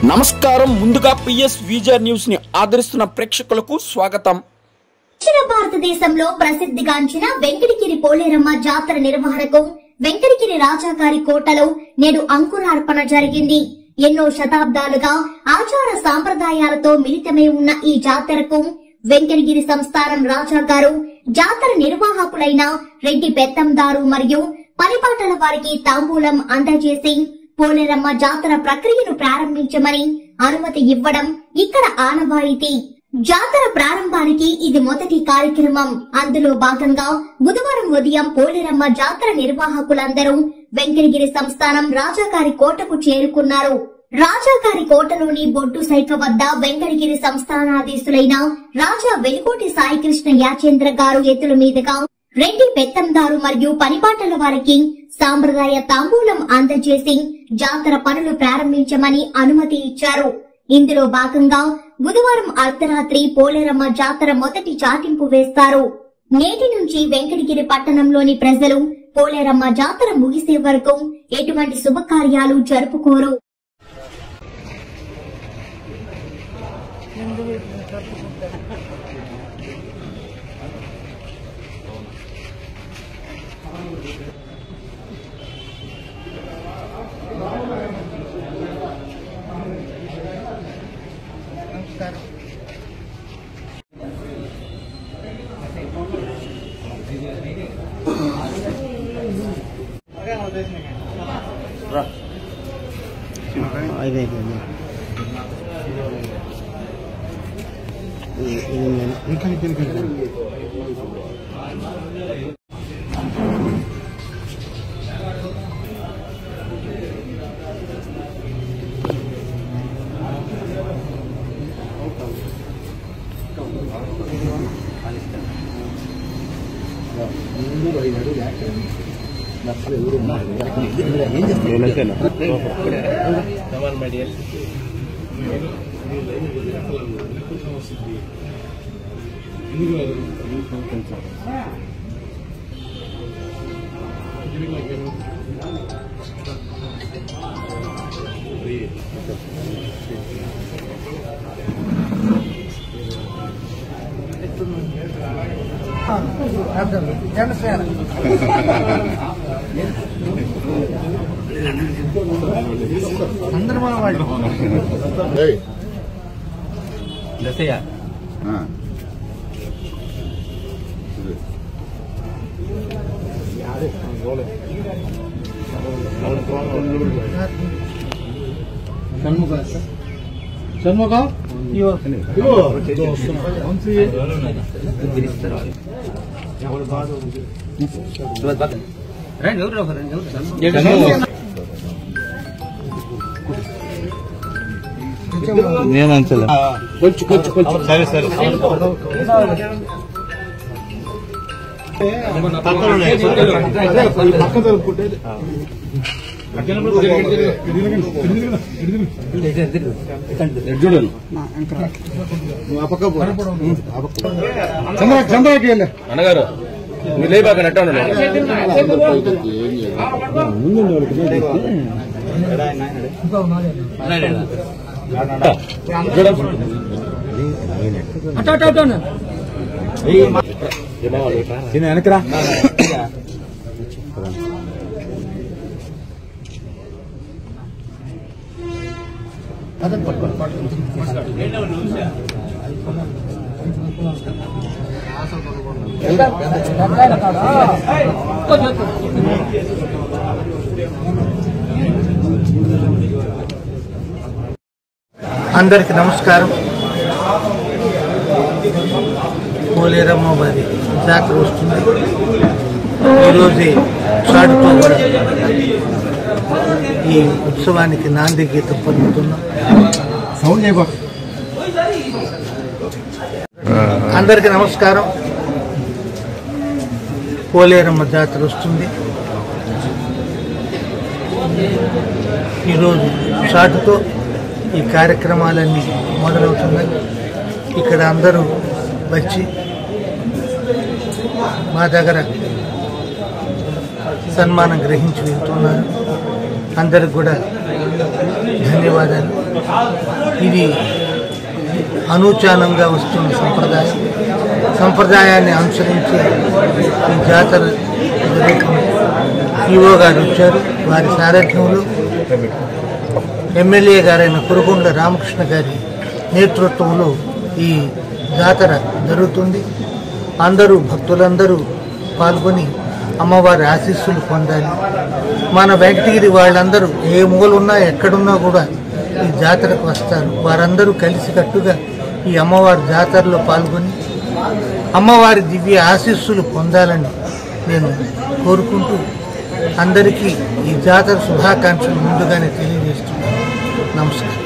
నమస్కారం. ముందుగా PS visor news ని ఆదరిస్తున్న ప్రేక్షకులకు స్వాగతం. దక్షిణ భారతదేశంలో ప్రసిద్ధిగాంచిన వెంకటగిరి పోలేరమ్మ జాతర నిర్వహణకు వెంకటగిరి రాజాగారి కోటలో నేడు అంకురార్పణ జరిగింది. ఎన్నో శతాబ్దాలుగా ఆచార సాంప్రదాయాలతో మిళితమై ఉన్న ఈ జాతరకు వెంకటగిరి సంస్థానం రాజాగారు జాతర నిర్వాహకులైన రెడ్డి పెత్తందారు మరియు పనిపాటల వారికి తాంబూలం అందజేసి పోలేరమ్మ జాతర ప్రక్రియను ప్రారంభించమని అనుమతి ఇవ్వడం ఇక్కడ ఆనవాయితీ. జాతర ప్రారంభానికి ఇది మొదటి కార్యక్రమం. అందులో భాగంగా బుధవారం ఉదయం పోలేరమ్మ జాతర నిర్వాహకులందరూ వెంకటగిరి సంస్థానం రాజాగారి కోటకు చేరుకున్నారు. రాజాగారి కోటలోని బొడ్డు సైట్ల వద్ద వెంకటగిరి సంస్థానాధీశులైన రాజా వెలుకోటి సాయికృష్ణ యాచేంద్ర గారు ఎత్తుల మీదుగా రెడ్డి పెత్తందారు మరియు పనిపాటల వారికి సాంప్రదాయ తాంబూలం అందజేసి జాతర పనులు ప్రారంభించమని అనుమతి ఇచ్చారు. ఇందులో భాగంగా బుధవారం అర్ధరాత్రి పోలేరమ్మ జాతర మొదటి చాటింపు వేస్తారు. నేటి నుంచి వెంకటగిరి పట్టణంలోని ప్రజలు పోలేరమ్మ జాతర ముగిసే వరకు ఎటువంటి శుభకార్యాలు జరుపుకోరు. అన్నగారు మీరు లేబాక నెట్ట వెనకరా అందరికి నమస్కారం. పోలేరమ్మ వారి జాతర వస్తుంది. ఈరోజు షాడుతో కూడా ఈ ఉత్సవానికి నాంది గీతం పలుకుతున్నాం. అందరికి నమస్కారం. పోలేరమ్మ జాతర వస్తుంది. ఈరోజు షాడుతో ఈ కార్యక్రమాలన్నీ మొదలవుతున్నాయి. ఇక్కడ అందరూ వచ్చి మా దగ్గర సన్మానం గ్రహించి వెళ్తున్నారు. అందరికి కూడా ధన్యవాదాలు. ఇది అనూచానంగా వస్తున్న సంప్రదాయాన్ని అనుసరించి ఈ జాతర జరుగుతుంది. ఈవో గారు వచ్చారు, వారి సారథ్యంలో ఎమ్మెల్యే గారైన కురుకొండ రామకృష్ణ గారి నేతృత్వంలో ఈ జాతర జరుగుతుంది. అందరూ భక్తులందరూ పాల్గొని అమ్మవారి ఆశీస్సులు పొందాలి. మన వెంకటగిరి వాళ్ళందరూ ఏ మూలున్నా ఎక్కడున్నా కూడా ఈ జాతరకు వస్తారు. వారందరూ కలిసికట్టుగా ఈ అమ్మవారి జాతరలో పాల్గొని అమ్మవారి దివ్య ఆశీస్సులు పొందాలని నేను కోరుకుంటూ అందరికీ ఈ జాతర శుభాకాంక్షలు ముందుగానే తెలియజేస్తున్నాను. నమస్కారం.